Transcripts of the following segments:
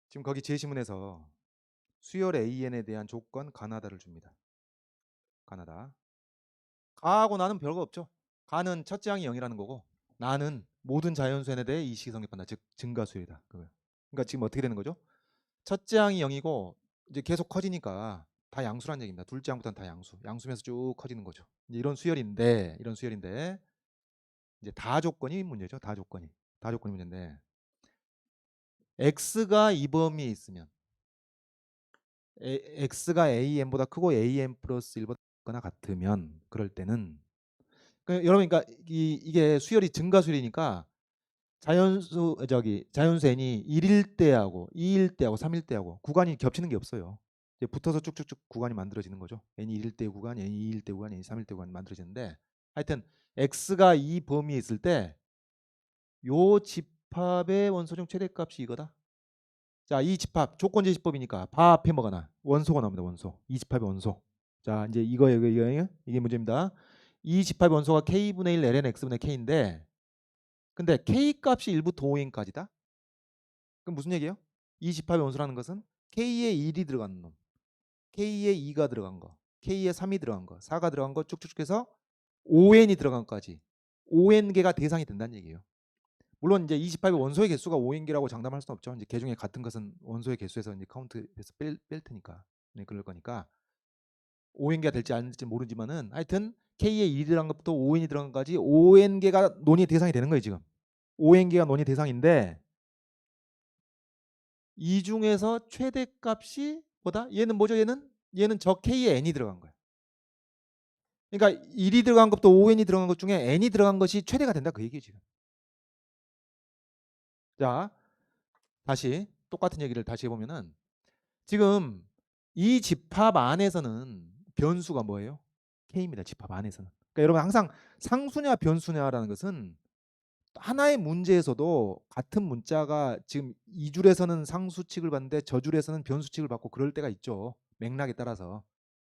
지금 거기 제시문에서 수열 AN에 대한 조건 가나다를 줍니다. 가나다. 가하고 나는 별거 없죠. 가는 첫째 항이 0이라는 거고 나는 모든 자연수 n에 대해 이 식이 성립한다. 즉 증가수열이다. 그거예요. 그러니까 지금 어떻게 되는 거죠? 첫째 항이 0이고 이제 계속 커지니까 다 양수란 얘기입니다. 둘째 항부터는 다 양수. 양수면서 쭉 커지는 거죠. 이제 이런 수열인데 이제 다 조건이 문제죠. 다 조건이 문제인데 x가 이 범위에 있으면 x가 an보다 크고 an 플러스 1보다 거나 같으면 그럴 때는 여러분 그러니까 이게 수열이 증가수열이니까 자연수 n이 1일 때하고 2일 때하고 3일 때하고 구간이 겹치는 게 없어요. 이제 붙어서 쭉쭉쭉 구간이 만들어지는 거죠. n이 1일 때 구간, n이 2일 때 구간, n이 3일 때 구간이 만들어지는데 하여튼 x가 이 범위에 있을 때 요 집합의 원소 중 최대값이 이거다. 자, 이 집합 조건 제시법이니까 바 앞에 뭐가 나? 원소가 나옵니다. 원소. 이 집합의 원소. 자, 이제 이게 문제입니다. 이 집합의 원소가 k분의 1 ln x분의 k인데 근데 k 값이 1부터 5n까지다. 그럼 무슨 얘기예요? 이 집합의 원소라는 것은 k에 1이 들어간 놈, k에 2가 들어간 거, k에 3이 들어간 거, 4가 들어간 거 쭉쭉쭉 해서 5n이 들어간 것까지 5n개가 대상이 된다는 얘기예요. 물론 이제 이 집합의 원소의 개수가 5n개라고 장담할 수는 없죠. 이제 개 중에 같은 것은 원소의 개수에서 이제 카운트해서 뺄 테니까. 네, 그럴 거니까 5n개가 될지 안 될지 모르지만은 하여튼 k에 1이 들어간 것부터 5n이 들어간 것까지 5n개가 논의 대상이 되는 거예요, 지금. 5n개가 논의 대상인데 이 중에서 최대값이 뭐다? 얘는 뭐죠? 얘는 저 k에 n이 들어간 거야. 그러니까 1이 들어간 것부터 5n이 들어간 것 중에 n이 들어간 것이 최대가 된다 그 얘기예요, 지금. 자, 다시 똑같은 얘기를 다시 해보면은 지금 이 집합 안에서는 변수가 뭐예요? k입니다. 집합 안에서는. 그러니까 여러분 항상 상수냐 변수냐라는 것은 하나의 문제에서도 같은 문자가 지금 이 줄에서는 상수칙을 받는데 저 줄에서는 변수칙을 받고 그럴 때가 있죠. 맥락에 따라서.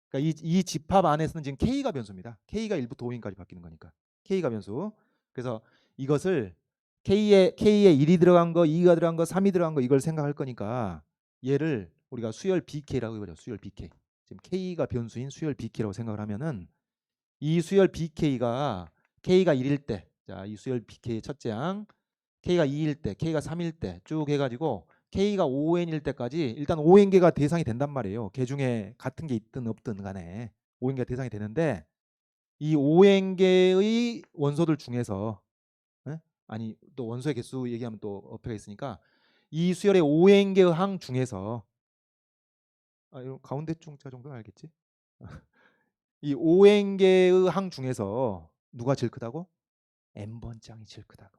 그러니까 이 집합 안에서는 지금 k가 변수입니다. k가 1부터 5인까지 바뀌는 거니까. k가 변수. 그래서 이것을 k에 1이 들어간 거, 2가 들어간 거, 3이 들어간 거 이걸 생각할 거니까 얘를 우리가 수열 bk라고 해버려. 수열 bk. 지금 k가 변수인 수열 bk라고 생각을 하면은 이 수열 bk가 1일 때, 자, 이 수열 bk의 첫째 항 k가 2일 때, k가 3일 때 쭉 해가지고 k가 5n일 때까지 일단 5n개가 대상이 된단 말이에요. 개 중에 같은 게 있든 없든 간에 5n개가 대상이 되는데 이 5n개의 원소들 중에서 아니 또 원소의 개수 얘기하면 또 어폐가 있으니까 이 수열의 5n개의 항 중에서 이런 가운데 중자 정도는 알겠지? 이 5n개의 항 중에서 누가 제일 크다고? n번장이 제일 크다고.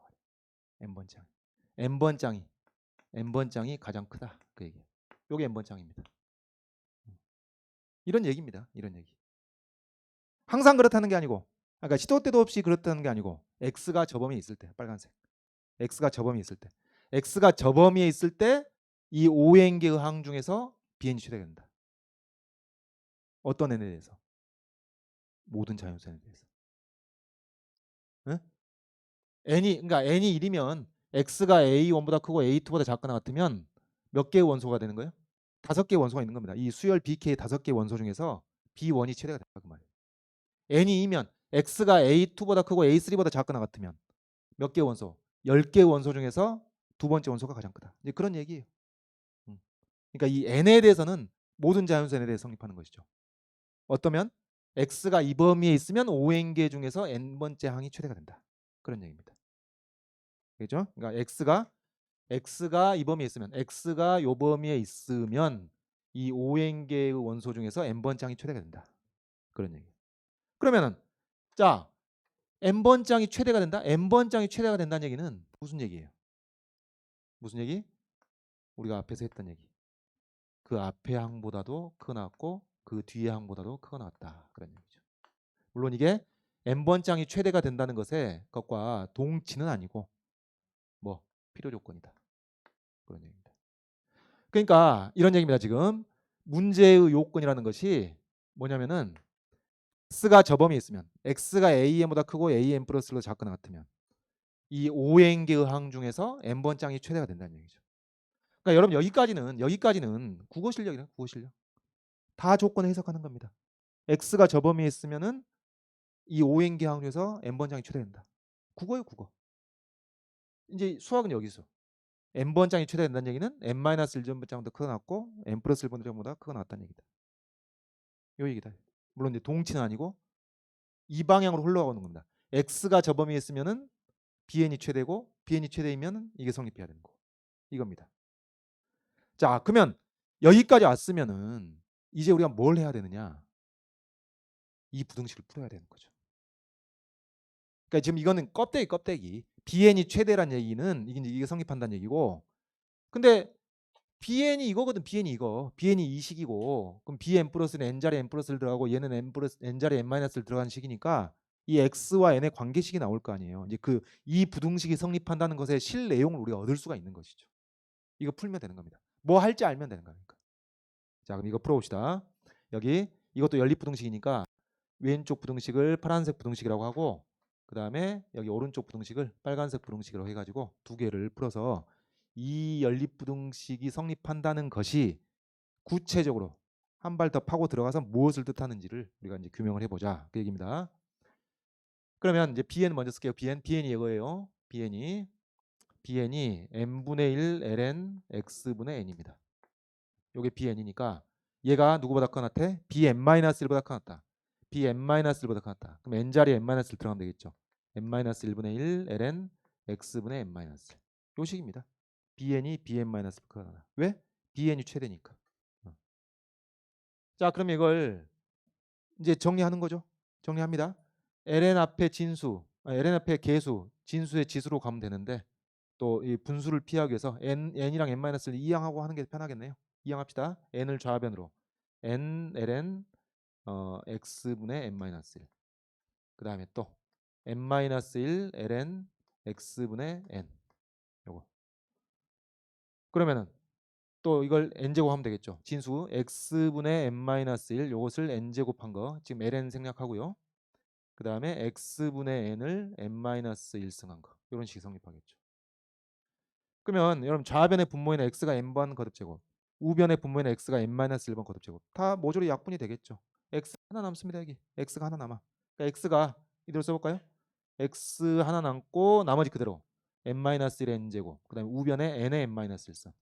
n번장. n번장이 가장 크다. 그 얘기. 요게 n번장입니다. 이런 얘기입니다. 이런 얘기. 항상 그렇다는 게 아니고 그러니까 시도 때도 없이 그렇다는 게 아니고 x가 저 범위에 있을 때 빨간색. x가 저 범위에 있을 때. x가 저 범위에 있을 때 이 5n개의 항 중에서 bn이 최대된다. 어떤 n에 대해서? 모든 자연수 n에 대해서. 응? 그러니까 n이 1이면 x가 a1보다 크고 a2보다 작거나 같으면 몇 개의 원소가 되는 거예요? 5개의 원소가 있는 겁니다. 이 수열 bk의 5개의 원소 중에서 b1이 최대가 된다 그 말이에요. n이 2면 x가 a2보다 크고 a3보다 작거나 같으면 몇 개의 원소? 10개의 원소 중에서 두 번째 원소가 가장 크다. 이제 그런 얘기예요. 그러니까 이 n에 대해서는 모든 자연수 n에 대해 성립하는 것이죠. 어떠면 x가 이 범위에 있으면 5n개 중에서 n번째 항이 최대가 된다. 그런 얘기입니다. 그죠? 그러니까 x가 이 범위에 있으면 x가 요 범위에 있으면 이 5n개의 원소 중에서 n번째 항이 최대가 된다. 그런 얘기. 그러면은 자, n번장이 최대가 된다? n번장이 최대가 된다는 얘기는 무슨 얘기예요? 무슨 얘기? 우리가 앞에서 했던 얘기. 그 앞의 항보다도 크게 나왔고 그 뒤의 항보다도 크게 나왔다. 그런 얘기죠. 물론 이게 n번장이 최대가 된다는 것과 동치는 아니고 뭐 필요 조건이다. 그런 얘기입니다. 그러니까 이런 얘기입니다. 지금 문제의 요건이라는 것이 뭐냐면은 x가 저 범위에 있으면 x가 an보다 크고 an 플러스로 작거나 같으면 이 5n개의 항 중에서 n번장이 최대가 된다는 얘기죠. 그러니까 여러분 여기까지는 국어 실력이에요. 국어 실력. 다 조건 해석하는 겁니다. x가 저 범위에 있으면은 이 O행기 항에서 n번장이 최대된다. 국어예요, 국어. 이제 수학은 여기서 n번장이 최대된다는 얘기는 n-1번장보다 크게 나왔고 n 플러스 1번장보다 크게 나왔다는 얘기다. 요 얘기다. 물론 이제 동치는 아니고 이 방향으로 흘러가는 겁니다. x가 저 범위에 있으면은 bn이 최대고 bn이 최대이면 이게 성립해야 되는 거. 이겁니다. 자, 그러면 여기까지 왔으면은 이제 우리가 뭘 해야 되느냐? 이 부등식을 풀어야 되는 거죠. 그러니까 지금 이거는 껍데기. bn이 최대란 얘기는 이게 성립한다는 얘기고. 근데 bn이 이거거든. bn이 이거. bn이 이 식이고. 그럼 bn 플러스는 n자리 n 플러스를 들어가고 얘는 n자리 n 마이너스를 들어가는 식이니까 이 x와 n의 관계식이 나올 거 아니에요. 이제 그 이 부등식이 성립한다는 것의 실 내용을 우리가 얻을 수가 있는 것이죠. 이거 풀면 되는 겁니다. 뭐 할지 알면 되는 거니까. 자, 그럼 이거 풀어봅시다. 여기 이것도 연립부등식이니까 왼쪽 부등식을 파란색 부등식이라고 하고 그 다음에 여기 오른쪽 부등식을 빨간색 부등식이라고 해가지고 두 개를 풀어서 이 연립부등식이 성립한다는 것이 구체적으로 한 발 더 파고 들어가서 무엇을 뜻하는지를 우리가 이제 규명을 해보자 그 얘기입니다. 그러면 이제 bn 먼저 쓸게요. bn이 이거예요. bn이 n분의 1 ln x분의 n입니다. 요게 bn이니까 얘가 누구보다 커나타? bn-1보다 커났다. bn-1보다 커났다. 그럼 n자리에 n-1 들어가면 되겠죠. n-1분의 1 ln x분의 n-1. 요 식입니다. bn이 bn-보다 커나다. 왜? bn이 최대니까. 자, 그럼 이걸 이제 정리하는 거죠. 정리합니다. ln 앞에 ln 앞에 계수, 진수의 지수로 가면 되는데 또 이 분수를 피하기 위해서 n이랑 n-를 이항하고 하는 게 편하겠네요. 이항합시다. n을 좌변으로 n ln x분의 n-1. 그 다음에 또 n-1 ln x분의 n. 요거. 그러면은 또 이걸 n제곱 하면 되겠죠. 진수 x분의 n-1 요것을 n제곱한 거 지금 ln 생략하고요. 그 다음에 x분의 n을 n-1 승한 거. 이런 식이 성립하겠죠. 그러면 여러분 좌변의 분모에는 x가 n번 거듭제곱, 우변의 분모에는 x가 n-1번 거듭제곱 다 모조리 약분이 되겠죠. x 하나 남습니다. 여기 x가 하나 남아. 그러니까 x가 이대로 써볼까요? x 하나 남고 나머지 그대로 n-1의 n제곱 그 다음에 우변에 n의 n-1 써.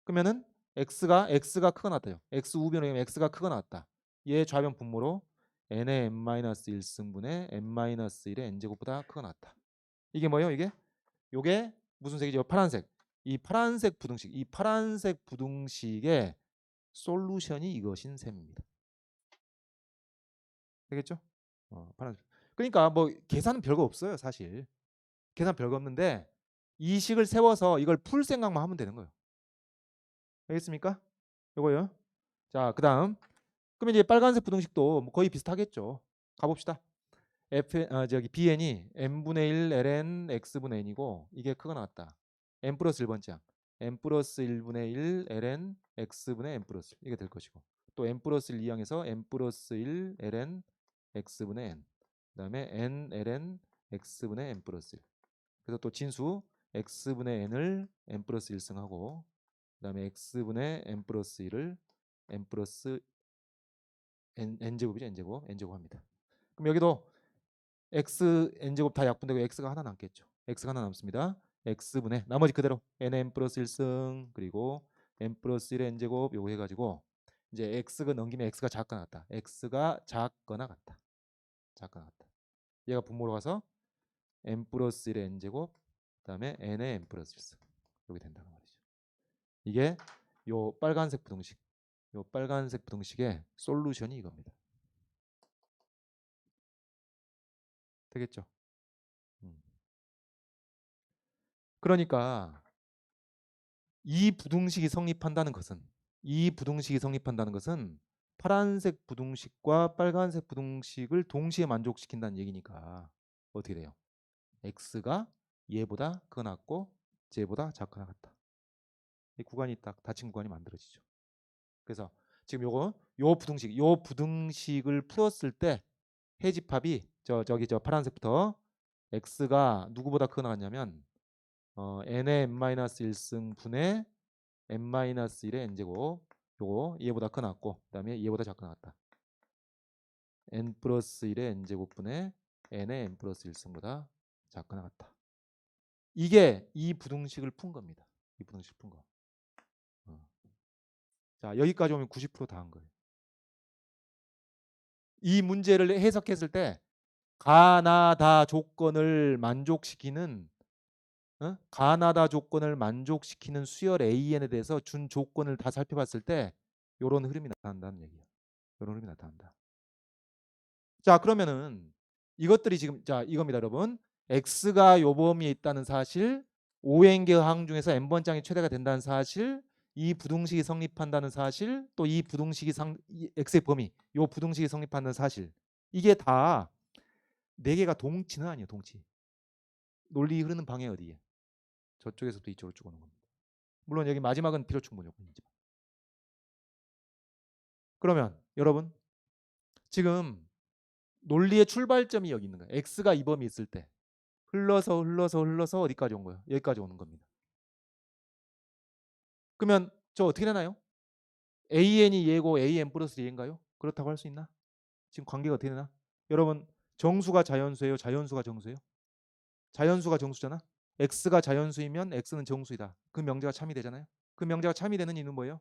그러면은 x가 크거 나왔다요. x 우변에 x가 크거 나왔다. 얘 좌변 분모로 n의 n-1승분의 n-1의 n제곱보다 크거 나왔다. 이게 뭐예요? 요게 무슨 색이죠? 파란색. 이 파란색 부등식의 솔루션이 이것인 셈입니다. 되겠죠? 파란색. 그러니까 뭐 계산은 별거 없어요, 사실. 계산 별거 없는데 이 식을 세워서 이걸 풀 생각만 하면 되는 거예요. 알겠습니까? 요거요. 자, 그다음. 그러면 이제 빨간색 부등식도 뭐 거의 비슷하겠죠. 가봅시다. bn이 n분의 1 ln x분의 n이고 이게 크거 나왔다. n 플러스 1번째 n 플러스 1분의 1 ln x분의 n 플러스 1 이게 될 것이고 또 n 플러스 1 이항에서 n 플러스 1 ln x분의 n 그 다음에 n ln x분의 n 플러스 1 그래서 또 진수 x분의 n을 n 플러스 1승하고 그 다음에 x분의 n 플러스 1을 n 플러스 n제곱이죠. n제곱 합니다. 그럼 여기도 x n제곱 다 약분되고 x가 하나 남겠죠. x가 하나 남습니다. x분의 나머지 그대로 nn 플러스 1승 그리고 n 플러스 1의 n제곱 요거 해가지고 이제 x가 넘기면 x가 작거나 같다. x가 작거나 같다. 얘가 분모로 가서 n 플러스 1의 n제곱 그다음에 n의 n 플러스 1승 이렇게 된다는 말이죠. 이게 요 빨간색 부등식의 솔루션이 이겁니다. 되겠죠? 그러니까 이 부등식이 성립한다는 것은 파란색 부등식과 빨간색 부등식을 동시에 만족시킨다는 얘기니까 어떻게 돼요? x가 얘보다 크거 같고 쟤보다 작거나 같다. 이 구간이 딱 닫힌 구간이 만들어지죠. 그래서 지금 요 부등식을 풀었을 때 해집합이 저 파란색부터 x가 누구보다 크거 나왔냐면 n의 n-1승 분의 n-1의 n제곱 요거 얘보다 크 나왔고 그다음에 얘보다 작게 나왔다. n 플러스 1의 n제곱분의 n의 n 플러스 1승보다 작게 나왔다. 이게 이 부등식을 푼 겁니다. 이 부등식 푼 거. 자, 여기까지 오면 90% 다 한 거예요. 이 문제를 해석했을 때 가나다 조건을 만족시키는 가나다 조건을 만족시키는 수열 AN에 대해서 준 조건을 다 살펴봤을 때 이런 흐름이 나타난다는 얘기예요. 이런 흐름이 나타난다. 자, 그러면은 이것들이 지금 자 이겁니다, 여러분. x가 요 범위에 있다는 사실, On개 항 중에서 n번장이 최대가 된다는 사실, 이 부등식이 성립한다는 사실, 또 이 부등식이 x의 범위, 요 부등식이 성립한다는 사실, 이게 다 네 개가 동치는 아니에요. 동치. 논리 흐르는 방향 어디에? 저쪽에서부터 이쪽으로 쭉 오는 겁니다. 물론 여기 마지막은 필요 충분 요건이죠. 그러면 여러분 지금 논리의 출발점이 여기 있는 거예요. x가 이 범위 있을 때 흘러서 어디까지 온 거예요? 여기까지 오는 겁니다. 그러면 저 어떻게 되나요? AN이 얘고 AN 플러스 얘인가요? 그렇다고 할 수 있나? 지금 관계가 어떻게 되나? 여러분 정수가 자연수예요? 자연수가 정수예요? 자연수가 정수잖아. x가 자연수이면 x는 정수이다. 그 명제가 참이 되잖아요. 그 명제가 참이 되는 이유는 뭐예요?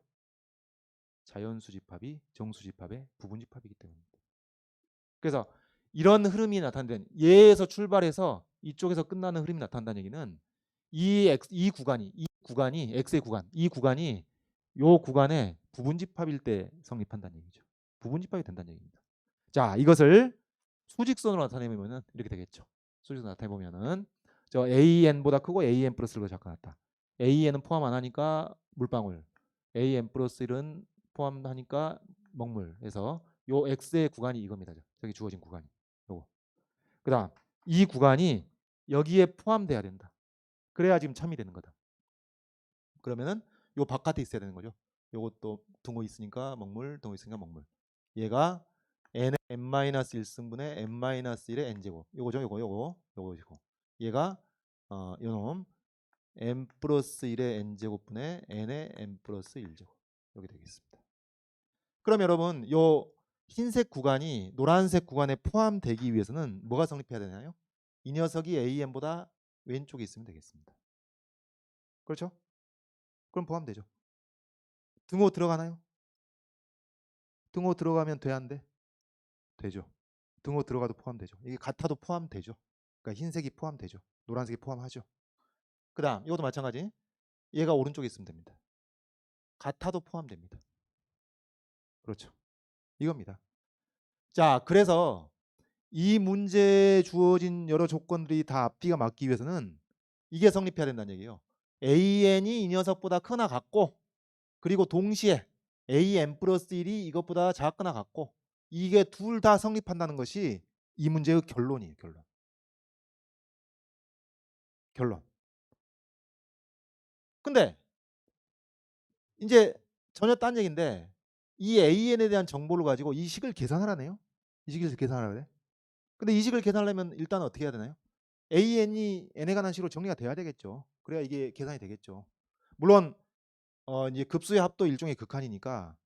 자연수 집합이 정수 집합의 부분 집합이기 때문입니다. 그래서 이런 흐름이 나타나는 얘에서 출발해서 이쪽에서 끝나는 흐름이 나타난다는 얘기는 이 구간이 x의 구간, 이 구간이 요 구간의 부분 집합일 때 성립한다는 얘기죠. 부분 집합이 된다는 얘기입니다. 자, 이것을 수직선으로 나타내면은 이렇게 되겠죠. 수직선 나타내 보면은 저 AN보다 크고 AN 플러스 1로 작가났다. AN은 포함 안 하니까 물방울, AN 플러스 1은 포함하니까 먹물에서 요 x의 구간이 이겁니다. 저기 주어진 구간이 요거. 그다음 이 구간이 여기에 포함돼야 된다. 그래야 지금 참이 되는 거다. 그러면은 요 바깥에 있어야 되는 거죠. 요것도 등호 있으니까 먹물, 등호 있으니까 먹물. 얘가 n의 n-1승분의 n-1의 n제곱. 요거죠. 요거죠. 얘가 요놈 n 플러스 1의 n제곱분의 n의 n 플러스 1제곱. 여기 되겠습니다. 그럼 여러분 요 흰색 구간이 노란색 구간에 포함되기 위해서는 뭐가 성립해야 되나요? 이 녀석이 AN보다 왼쪽에 있으면 되겠습니다. 그렇죠? 그럼 포함되죠. 등호 들어가나요? 등호 들어가면 돼, 안 돼? 되죠. 등호 들어가도 포함되죠. 이게 같아도 포함되죠. 그러니까 흰색이 포함되죠. 노란색이 포함하죠. 그 다음 이것도 마찬가지. 얘가 오른쪽에 있으면 됩니다. 같아도 포함됩니다. 그렇죠. 이겁니다. 자, 그래서 이 문제에 주어진 여러 조건들이 다 앞뒤가 맞기 위해서는 이게 성립해야 된다는 얘기예요. AN이 이 녀석보다 크거나 같고, 그리고 동시에 AN 플러스 1이 이것보다 작거나 같고, 이게 둘 다 성립한다는 것이 이 문제의 결론이에요. 결론. 근데 이제 전혀 딴 얘기인데 이 AN에 대한 정보를 가지고 이 식을 계산하라네요. 이 식을 계산하라 그래. 근데 이 식을 계산하려면 일단 어떻게 해야 되나요? AN이 n에 관한 식으로 정리가 돼야 되겠죠. 그래야 이게 계산이 되겠죠. 물론 이제 급수의 합도 일종의 극한이니까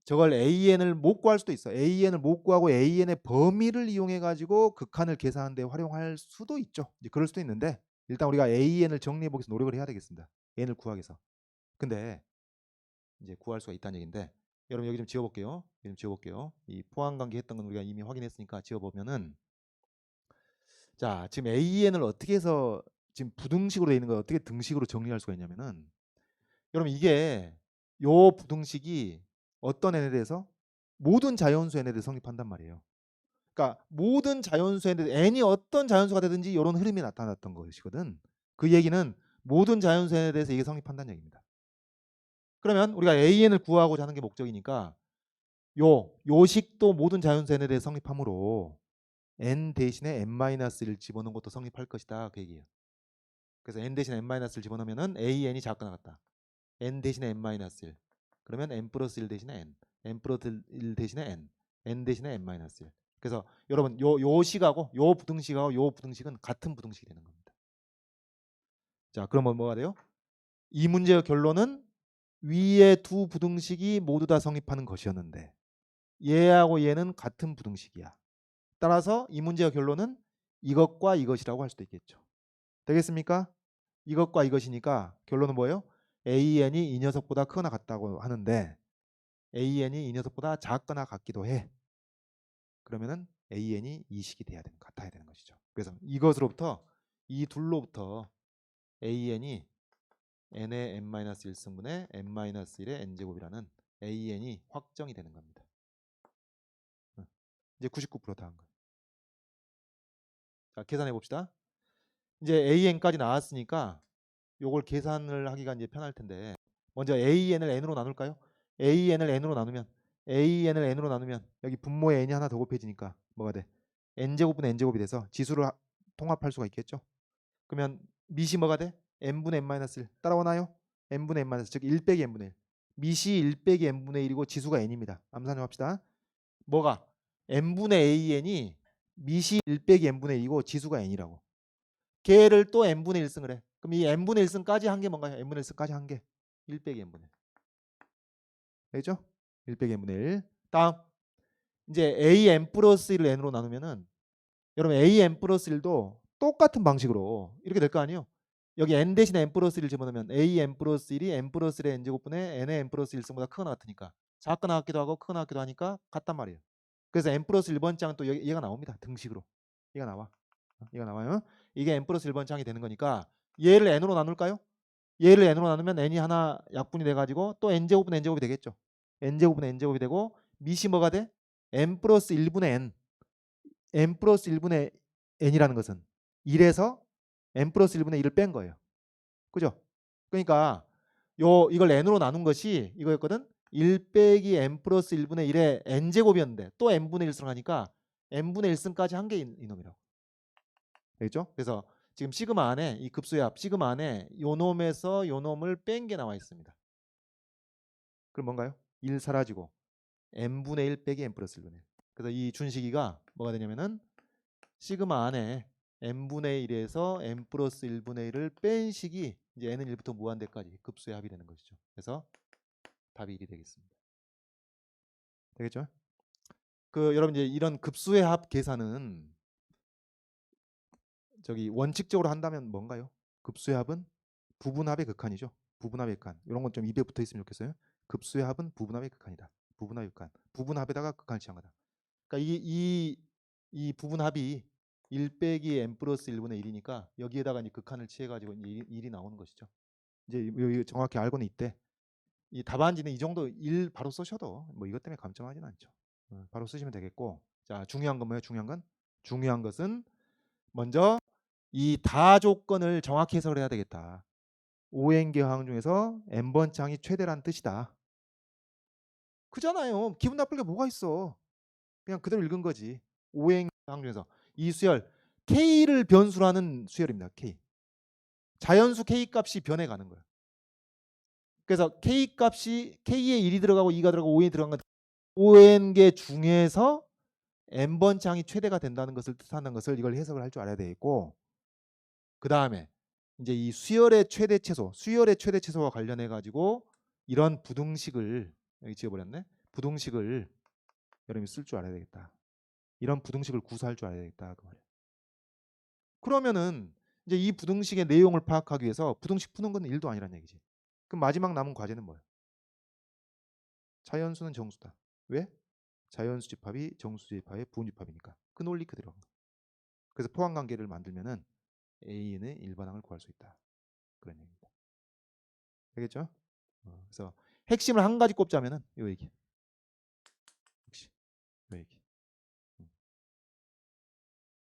저걸 AN을 못 구할 수도 있어. AN을 못 구하고 AN의 범위를 이용해 가지고 극한을 계산하는 데 활용할 수도 있죠. 이제 그럴 수도 있는데 일단 우리가 AN을 정리해 보기 위해서 노력을 해야 되겠습니다. n을 구하기 위해서. 근데 이제 구할 수가 있다는 얘기인데 여러분 여기 좀 지워볼게요. 이 포함 관계 했던 건 우리가 이미 확인했으니까 지워보면은 자 지금 AN을 어떻게 해서 지금 부등식으로 되어 있는 걸 어떻게 등식으로 정리할 수가 있냐면은 여러분 이게 요 부등식이 어떤 n에 대해서 모든 자연수 n에 대해서 성립한단 말이에요. 그러니까 모든 자연수 n에 대해서 n이 어떤 자연수가 되든지 이런 흐름이 나타났던 것이거든. 그 얘기는 모든 자연수 n에 대해서 이게 성립한다는 얘기입니다. 그러면 우리가 AN을 구하고자 하는 게 목적이니까 요 식도 모든 자연수 n에 대해 성립하므로 n 대신에 n-1을 집어넣은 것도 성립할 것이다. 그 얘기예요. 그래서 n 대신에 n-을 집어넣으면은 AN이 작거나 같다. n 대신에 n-1 그러면 n 플러스 1 대신에 n 플러스 1 대신에 n 대신에 n-1 그래서 여러분 요 식하고 요 부등식하고 요 부등식은 같은 부등식이 되는 겁니다. 자, 그러면 뭐가 돼요? 이 문제의 결론은 위에 두 부등식이 모두 다 성립하는 것이었는데 얘하고 얘는 같은 부등식이야. 따라서 이 문제의 결론은 이것과 이것이라고 할 수도 있겠죠. 되겠습니까? 이것과 이것이니까 결론은 뭐예요? AN이 이 녀석보다 크거나 같다고 하는데 AN이 이 녀석보다 작거나 같기도 해. 그러면은 AN이 이 식이 돼야 되는 같아야 되는 것이죠. 그래서 이것으로부터 이 둘로부터 AN이 n의 n-1승분의 n-1의 n제곱이라는 AN이 확정이 되는 겁니다. 이제 99%다 한 거예요. 자, 계산해 봅시다. 이제 AN까지 나왔으니까 요걸 계산을 하기가 이제 편할 텐데 먼저 AN을 n으로 나눌까요? AN을 n으로 나누면 여기 분모에 n이 하나 더 곱해지니까 뭐가 돼? n제곱분의 n제곱이 돼서 지수를 통합할 수가 있겠죠. 그러면 밑이 뭐가 돼? n분의 n-1 따라오나요? n분의 n-1 즉 1 빼기 n분의 1 밑이 1 빼기 n분의 1이고 지수가 n입니다. 암산합시다. 뭐가? n분의 an이 밑이 1 빼기 n분의 1이고 지수가 n이라고. 걔를 또 n분의 1승을 해. 그럼 이 n분의 1승까지 한 게 뭔가요? n분의 1승까지 한 게 1 빼기 n분의 1. 되겠죠? 1 빼기 n분의 1. 다음 이제 an 플러스 1을 n으로 나누면은 여러분 an 플러스 1도 똑같은 방식으로 이렇게 될 거 아니에요? 여기 n 대신에 n 플러스 1을 집어넣으면 an 플러스 1이 n 플러스 1의 n제곱분의 n의 n 플러스 1승보다 크거나 같으니까 작거나 같기도 하고 크거나 같기도 하니까 같단 말이에요. 그래서 n 플러스 1번 장은 또 얘가 나옵니다. 등식으로. 얘가 나와. 얘가 나와요. 이게 n 플러스 1번 장이 되는 거니까 얘를 n으로 나눌까요? 얘를 n으로 나누면 n이 하나 약분이 돼가지고 또 n제곱분의 n제곱이 되겠죠. n제곱분의 n제곱이 되고 밑이 뭐가 돼? n 플러스 1분의 n 플러스 1분의 n이라는 것은 1에서 n 플러스 1분의 1을 뺀 거예요. 그죠? 그러니까 이걸 n으로 나눈 것이 이거였거든. 1 빼기 n 플러스 1분의 1의 n제곱이었는데 또 n분의 1승 하니까 n분의 1승까지 한 게 이놈이라고. 되겠죠? 그래서 지금 시그마 안에 이 급수의 합 시그마 안에 요 놈에서 요 놈을 뺀 게 나와 있습니다. 그럼 뭔가요? 1 사라지고 n분의 1 빼기 n 플러스 1분의 1. 그래서 이 준식이가 뭐가 되냐면은 시그마 안에 n분의 1에서 n 플러스 1분의 1을 뺀 식이 이제 n은 1부터 무한대까지 급수의 합이 되는 것이죠. 그래서 답이 1이 되겠습니다. 되겠죠? 여러분 이제 이런 급수의 합 계산은 저기 원칙적으로 한다면 뭔가요? 급수의 합은 부분합의 극한이죠. 부분합의 극한. 이런 건 좀 입에 붙어 있으면 좋겠어요. 급수의 합은 부분합의 극한이다. 부분합의 극한. 부분합에다가 극한을 취한 거다. 그러니까 이 부분합이 1 빼기 n 플러스 1분의 1이니까 여기에다가 이제 극한을 취해가지고 이제 1이 나오는 것이죠. 이제 여기 정확히 알고는 있대. 이 답안지는 이 정도 1 바로 쓰셔도 뭐 이것 때문에 감점하지는 않죠. 바로 쓰시면 되겠고, 자 중요한 건 뭐예요? 중요한 것은 먼저 이 다 조건을 정확히 해석을 해야 되겠다. On개 항 중에서 n번 창이 최대란 뜻이다. 그잖아요. 기분 나쁠 게 뭐가 있어. 그냥 그대로 읽은 거지. On 항 중에서 이 수열 K를 변수로 하는 수열입니다. K. 자연수 K 값이 변해가는 거예요. 그래서 K 값이 K에 1이 들어가고 2가 들어가고 5이 들어간 건 On개 중에서 n번 창이 최대가 된다는 것을 뜻하는 것을 이걸 해석을 할 줄 알아야 되겠고, 그 다음에 이제 이 수열의 최대 최소와 관련해 가지고 이런 부등식을 여기 지어버렸네. 부등식을 여러분이 쓸 줄 알아야 되겠다. 이런 부등식을 구사할 줄 알아야 되겠다 그 말이야. 그러면은 이제 이 부등식의 내용을 파악하기 위해서 부등식 푸는 건 일도 아니란 얘기지. 그럼 마지막 남은 과제는 뭐야? 자연수는 정수다. 왜? 자연수 집합이 정수 집합의 부분 집합이니까. 그 논리 그대로. 그래서 포함 관계를 만들면은 A의 일반항을 구할 수 있다. 그런 얘기입니다. 되겠죠? 그래서 핵심을 한 가지 꼽자면은 이 얘기.